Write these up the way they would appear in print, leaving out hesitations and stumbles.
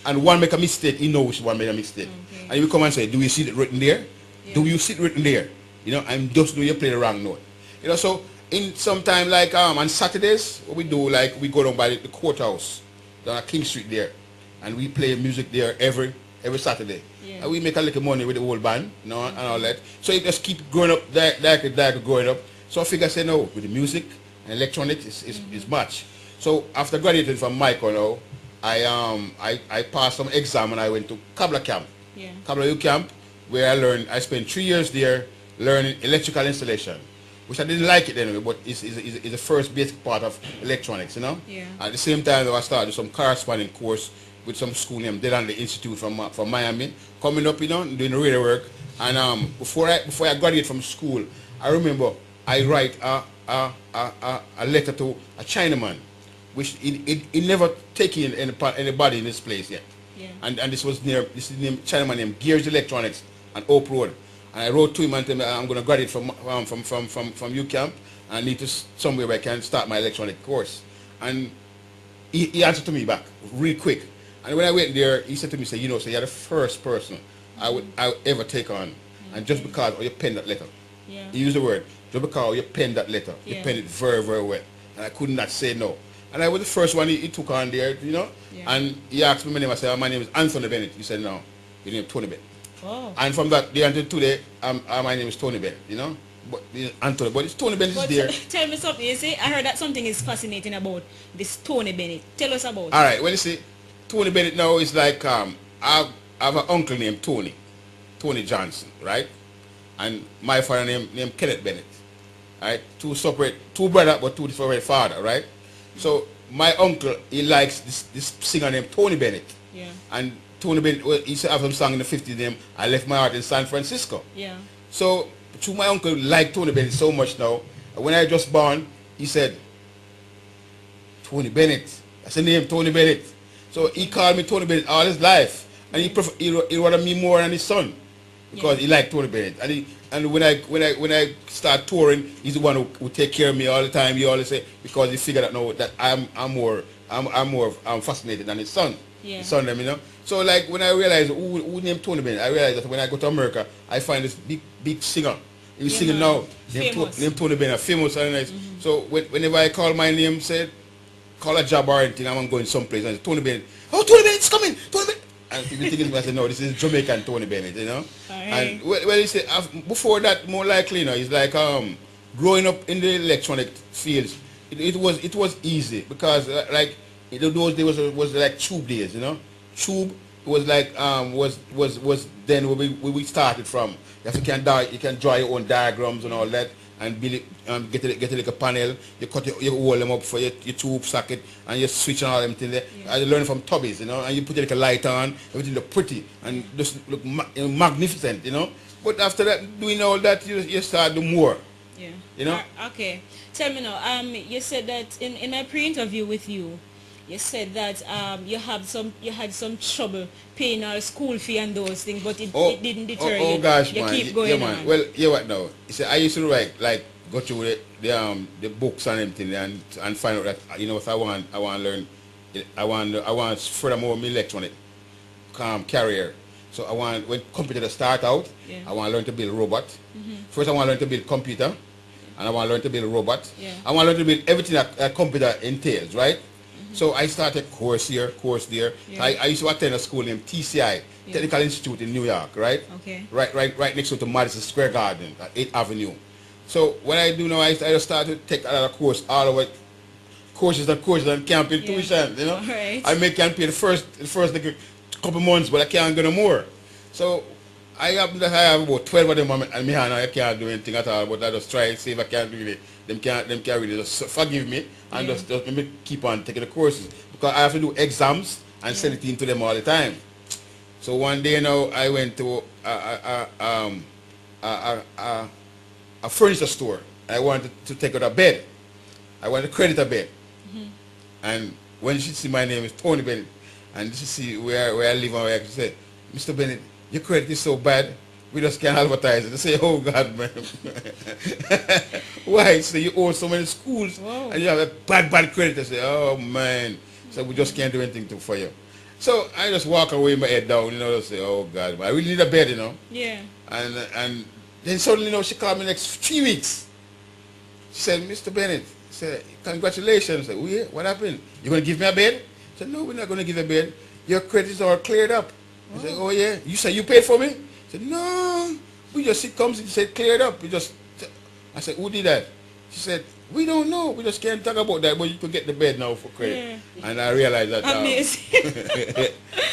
and one make a mistake, he knows one make a mistake. Okay. And he will come and say, do you see it written there? Yeah. Do you see it written there? You know, and just do you play the wrong note? You know, so in sometime like on Saturdays, what we do, like we go down by the courthouse, down at King Street there, and we play music there every Saturday. Yeah. And we make a little money with the whole band, you know, and all that. So it just keep growing up, like growing up. So I figure, say, no, with the music and electronics, is much. So after graduating from Michael now, I passed some exam and I went to Kabla Camp. Yeah. Kabla U Camp, where I spent 3 years there learning electrical installation, which I didn't like it anyway, but it's the first basic part of electronics, you know. Yeah. At the same time, though, I started some corresponding course with some school named Delande Institute from Miami, coming up, you know, doing the radio work. And before I graduated from school, I remember I write a letter to a Chinaman, which he never taken anybody in this place yet. Yeah. And this is named Chinaman named Gears Electronics on Oak Road. And I wrote to him and told him I'm going to graduate from UCamp and I need to somewhere where I can start my electronic course. And he answered to me back real quick. And when I went there, he said to me, say, you know, so you're the first person I would ever take on. And just because you penned that letter. Yeah. He used the word, just because you penned that letter. You Yeah. penned it very, very well. And I could not say no. And I was the first one he took on there, you know. Yeah. And he asked me my name. I said, my name is Anthony Bennett. He said, no, your name is Tony Bennett. Oh. And from that day until today, my name is Tony Bennett, you know. But Anthony, but it's Tony Bennett is there. Tell me something. You see, I heard that something is fascinating about this Tony Bennett. Tell us about it. All right, well, you see, Tony Bennett now is like, I have an uncle named Tony Johnson, right? And my father named Kenneth Bennett, right? Two brothers, but two separate father, right? So my uncle, he likes this singer named Tony Bennett. Yeah. And Tony Bennett, well, he used to have some song in the 50s named I Left My Heart in San Francisco. Yeah. So my uncle liked Tony Bennett so much now. When I just born, he said, Tony Bennett. That's the name, Tony Bennett. So he called me Tony Bennett all his life. And he wanted me more than his son. Because he liked Tony Bennett. And when I start touring, he's the one who take care of me all the time. He always say, because he figured out now that I'm more fascinated than his son. Yeah. His son, you know. So like when I realized who named Tony Bennett, I realized that when I go to America, I find this big singer. He's singing now. Named Tony Bennett, famous and nice. So whenever I call my name, call a job or anything, I'm going someplace and say, Tony Bennett. Oh, Tony Bennett's coming. Tony Bennett. And people think I say, no, this is Jamaican Tony Bennett, you know. Right. And well, you say before that, more likely, you know, it's like growing up in the electronic fields. It was easy because like those days was like tube days, you know. Tube was like was then where we started from. You can draw your own diagrams and all that, and build it, get a little panel. You cut you hold them up for your tube socket, and you switch and all them things there. Yeah. You learn from Tubbies, you know, and you put a light on, everything look pretty and just look magnificent, you know. But after that, doing all that, you start do more. Yeah. You know. Okay. Tell me now. You said that in my pre-interview with you, you said that you had some trouble paying our school fee and those things, but it didn't deter you. Oh gosh, you man. keep going man. on. Well, yeah, what now? You see, I used to write, like, go through the books and everything and find out that, you know, if I want to learn, I want furthermore my electronic career. So I want, when computer start out, Yeah. I want to learn to build a robot. First I want to learn to build computer, and I want to learn to build a robot. Yeah. I want to learn to build everything that a computer entails, right? So I started course here, course there. Yeah. I used to attend a school named TCI, Yeah. Technical Institute in New York, right? Okay. Right next to Madison Square Garden at 8th Avenue. So what I do now, I just started to take another course, all over courses and can't pay tuition, you know. Right. I can't pay the first like, couple months, but I can't go no more. So I have about 12 of them and me and I can't do anything at all, but I just try and see if I can really, them can't really just forgive me and just let me keep on taking the courses. Because I have to do exams and send it in to them all the time. So one day now I went to a furniture store. I wanted to take out a bed. I wanted to credit a bed. And when she see my name is Tony Bennett, and she see where I live and where I say, Mr. Bennett, your credit is so bad, we just can't advertise it. They say, oh God, man. Why? So you owe so many schools, and you have a bad credit. They say, oh man, so we just can't do anything for you. So I just walk away, my head down, you know, just say, oh God, but I really need a bed, you know. Yeah. And then suddenly, you know, she called me next 3 weeks. She said, Mr. Bennett, said, congratulations. I said, oh yeah, what happened? You gonna give me a bed? I said, no, we're not gonna give you a bed. Your credits are cleared up. I said, oh yeah. You said you paid for me? I said, no. We just, it comes, it said cleared up. We just, I said, who did that? She said, we don't know. We just can't talk about that, but you could get the bed now for credit. Yeah. And I realized that. Amazing.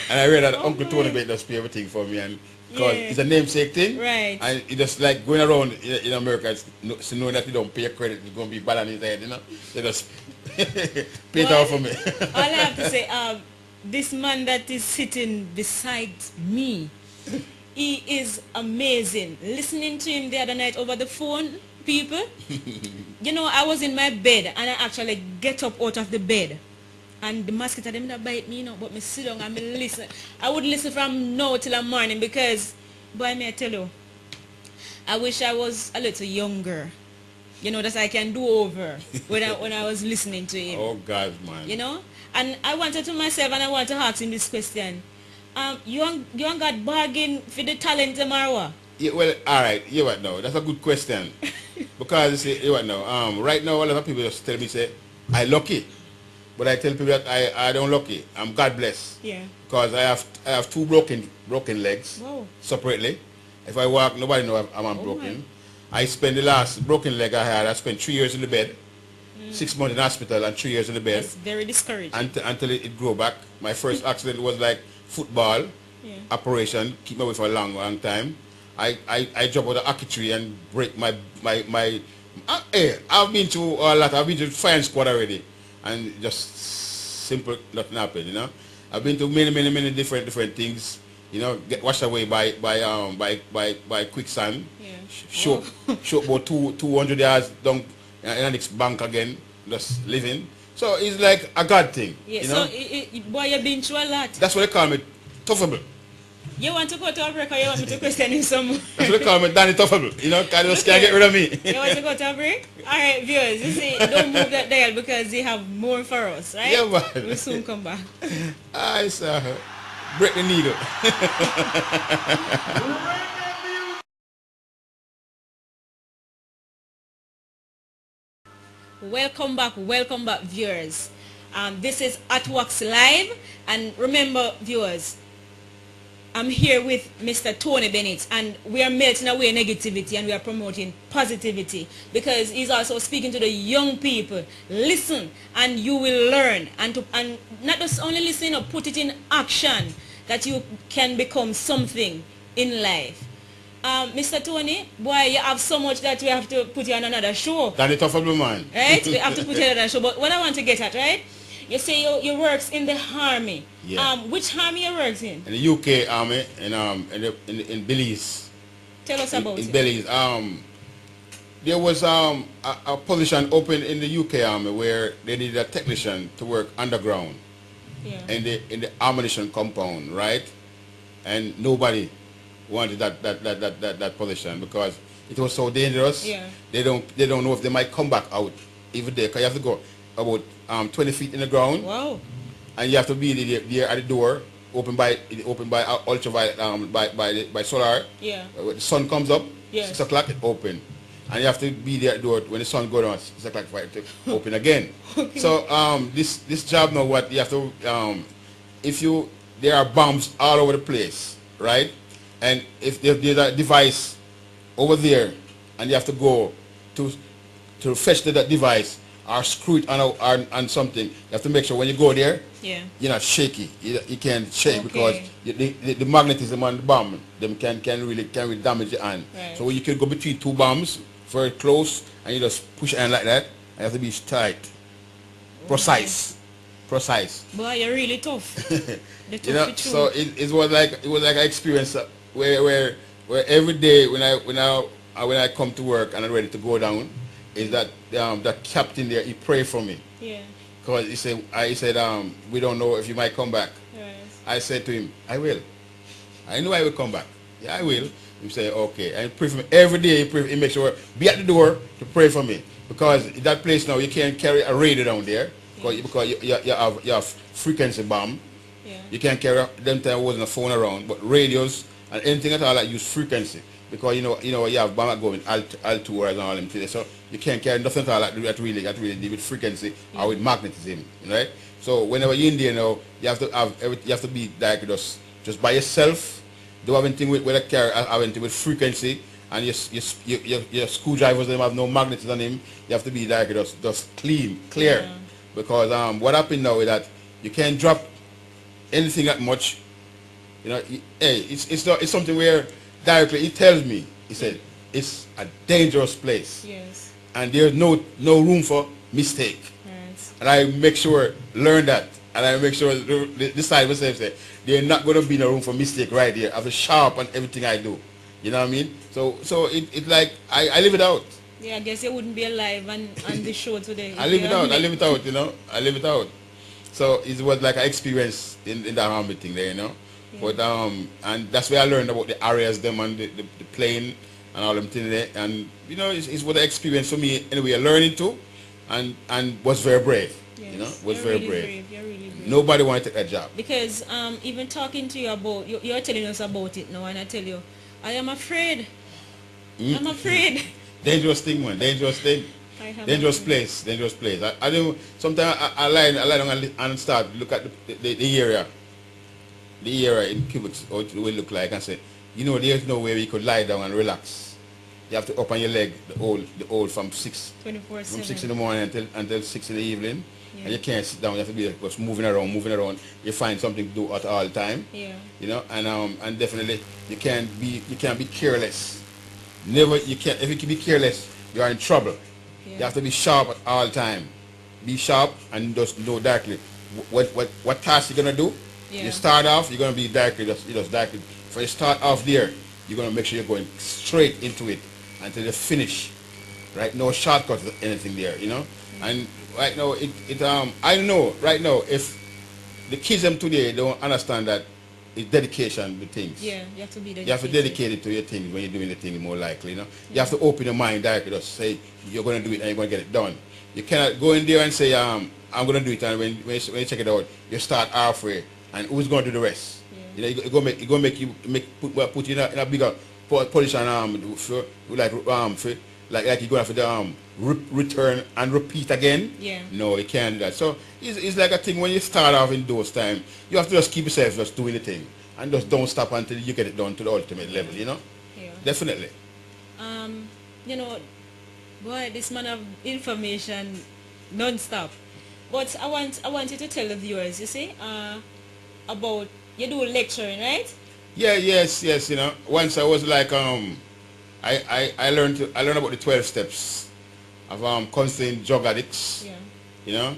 And I realized that Uncle Tony Bennett does pay everything for me, and because it's a namesake thing. Right. And it just like going around in America, it's knowing that you don't pay credit, it's going to be bad on his head, you know. They just pay it out for me. All I have to say, this man that is sitting beside me, he is amazing. Listening to him the other night over the phone, people, you know, I was in my bed and I actually get up out of the bed and the mosquito them not bite me, you know, but me sit down and me listen. I would listen from now till the morning because, boy, may I tell you, I wish I was a little younger, you know, that I can do over when I was listening to him. Oh God, man. You know, and I wanted to myself and I want to ask him this question. You ain't got bargain for the talent tomorrow? Yeah, well, all right. You what now? That's a good question. Because you see, you what now? Right now, a lot of people just tell me, say, I lucky, but I tell people that I don't lucky. I'm God blessed. Yeah. Because I have two broken legs. Wow. Separately. If I walk, nobody know I'm broken. I spent the last broken leg I had. I spent 3 years in the bed, 6 months in hospital, and 3 years in the bed. That's very discouraging. Until it grew back. My first accident was like football operation. Keep me away for a long time. I jump out the hockey tree and break my I've been to a lot. I've been to fire squad already, and just simple nothing happened. You know, I've been to many different things. You know, get washed away by quicksand. Yeah. Short about 200 yards down in the next bank again, just living. So it's like a God thing. Yeah. You know? So boy, you've been through a lot. That's what they call me, toughable. You want to go to a break or you want me to question him some more? That's what they call me, Danny Toughable. You know, because they just can't get rid of me. You want to go to a break? Alright, viewers, you see, don't move that dial because they have more for us, right? Yeah, man. We'll soon come back. I saw her. Break the needle. Welcome back, viewers. This is HottWaxx Live, and remember, viewers, I'm here with Mr. Tony Bennett, and we are melting away negativity and we are promoting positivity because he's also speaking to the young people. Listen and you will learn, and not just only listen, or put it in action that you can become something in life. Mr. Tony, boy, you have so much that we have to put you on another show. That's the toughable man. Right? We have to put you on another show. But what I want to get at, right? You say you works in the army. Yeah. Which army you works in? In the UK army, in Belize. Tell us about it. In Belize. There was a position open in the UK army where they needed a technician to work underground. Yeah. In the ammunition compound, right? And nobody wanted that position because it was so dangerous. Yeah. They don't know if they might come back out even there, because you have to go about 20 feet in the ground. Wow. And you have to be there at the door, open by ultraviolet, by solar. Yeah. When the sun comes up, yeah. 6 o'clock it open. And you have to be there at the door when the sun goes down, 6 o'clock for it to open again. Okay. So this job now, what you have to, there are bombs all over the place, right? And if there's a device over there and you have to go to fetch that device or screw it on something, you have to make sure when you go there, yeah, you're not shaky. You can't shake, okay, because the magnetism on the bomb them can really damage your hand. Right. So you can go between two bombs very close and you just push your hand like that, and you have to be tight, precise. Boy, you're really tough. You know, so it was like an experience where every day when I come to work and I'm ready to go down, is that captain there, he prayed for me. Yeah. Because he said, we don't know if you might come back. Yes. I said to him, I will. I know I will come back. Yeah, I will. He said, okay. And he prayed for me every day. He makes sure be at the door to pray for me, because that place now you can't carry a radio down there, because you have frequency bomb. Yeah. You can't carry them time wasn't a phone around, but radios and anything at all that use frequency. Because you have bomb going alt tours and all them things. So you can't carry nothing at all that really deal with frequency or with magnetism. Right? So whenever you're in there now, you have to have you have to be like just by yourself. Don't have anything with a carry have anything with frequency, and your screwdrivers them have no magnets on them. You have to be like just clear. Yeah. Because what happened now is that you can't drop anything that much. Hey, it's something where directly he tells me, he said, it's a dangerous place. Yes. And there's no room for mistake. Right. And I make sure learn that. And I make sure this side of myself say, there's not gonna be no room for mistake right here. I have to sharp on everything I do. You know what I mean? So it like I live it out. Yeah, I guess you wouldn't be alive on the show today. I live it out, I live it out. So it was like an experience in that army thing there, Yeah. But and that's where I learned about the areas them and the plane and all them things there. And it's what an experience for me anyway, learning too, and was very brave. Yes. Was You're very really brave. You're really brave. Nobody wanted to take that job. Because even talking to you about you're telling us about it now, and I tell you, I am afraid. I'm afraid. Dangerous thing, man. Dangerous thing. Dangerous place. I do. Sometimes I lie down and start look at the area. The area in Quebec, how it will look like, and say, there's no way we could lie down and relax. You have to open your leg, the old from 6 in the morning until 6 in the evening. Yeah. And you can't sit down. You have to be just moving around. You find something to do at all time. Yeah. And definitely you can't be careless. Never you can't. If you can be careless, you are in trouble. Yeah. You have to be sharp at all time. Be sharp and just know directly what task you're gonna do. Yeah. You start off, you're gonna be directly just directly. For you start off there, you're gonna make sure you're going straight into it until you finish. Right? No shortcuts or anything there. Mm-hmm. And right now I know right now if the kids them today don't understand that it's dedication to things. Yeah, you have to be dedicated. You have to dedicate it to your things when you're doing the thing more likely, You have to open your mind directly, just say you're gonna do it and you're gonna get it done. You cannot go in there and say I'm gonna do it, and when you check it out, you start halfway, and who's gonna do the rest? Yeah. It's gonna make you put you in a bigger position like you're gonna have to return and repeat again. Yeah. No, you can't do that. So it's like a thing when you start off in those times, you have to just keep yourself just doing the thing and just don't stop until you get it done to the ultimate level, Yeah. Definitely. Boy, this man of information non-stop. But I want you to tell the viewers, you see, about you do lecturing, right? Yeah, yes. Once I was like I learned about the 12 steps of counseling drug addicts. Yeah.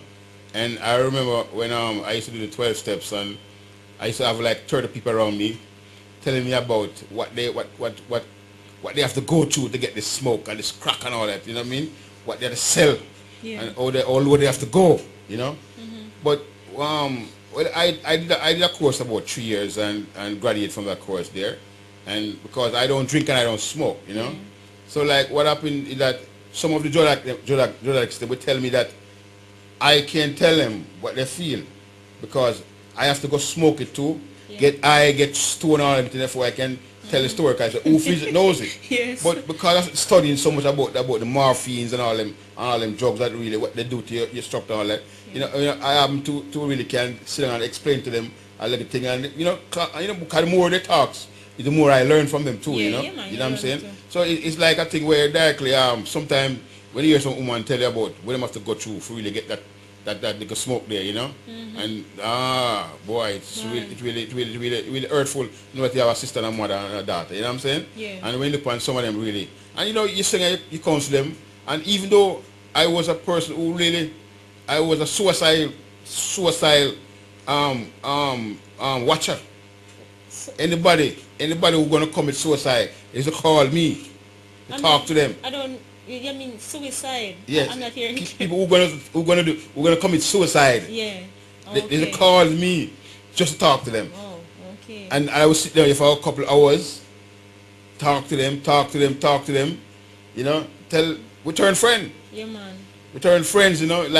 And I remember when I used to do the 12 steps, and I used to have like 30 people around me telling me about what they have to go through to get this smoke and this crack and all that, you know what I mean? What they have to sell. Yeah. And all where they have to go, Mm-hmm. But I did a course about 3 years and graduated from that course there. And because I don't drink and I don't smoke, Yeah. So like what happened is that some of the drug addicts, they would tell me that I can't tell them what they feel because I have to go smoke it too, Yeah. get stoned or everything before I can tell the story, because who feels it knows it. Yes. But because I'm studying so much about the morphines and all them drugs that really what they do to your structure and all that, I happen to really can sit down and explain to them a little thing, and because the more they talk, the more I learn from them too, Yeah, you man, know what I'm saying? too. So it's like a thing where directly sometimes when you hear some woman tell you about what they have to go through to really get that little smoke there, Mm-hmm. And boy, it's really hurtful. That you have a sister and a mother and a daughter, you know what I'm saying? Yeah. And when you look on some of them really, and you sing, you counsel them, and even though I was a person who really, I was a suicide watcher. Anybody who gonna commit suicide is to call me to talk to them. You mean suicide? Yes. I'm not hearing. People who gonna commit suicide. Yeah. They call me just to talk to them. Oh, okay. And I would sit there for a couple of hours, talk to them, tell we turn friend. Yeah, man. We turn friends, like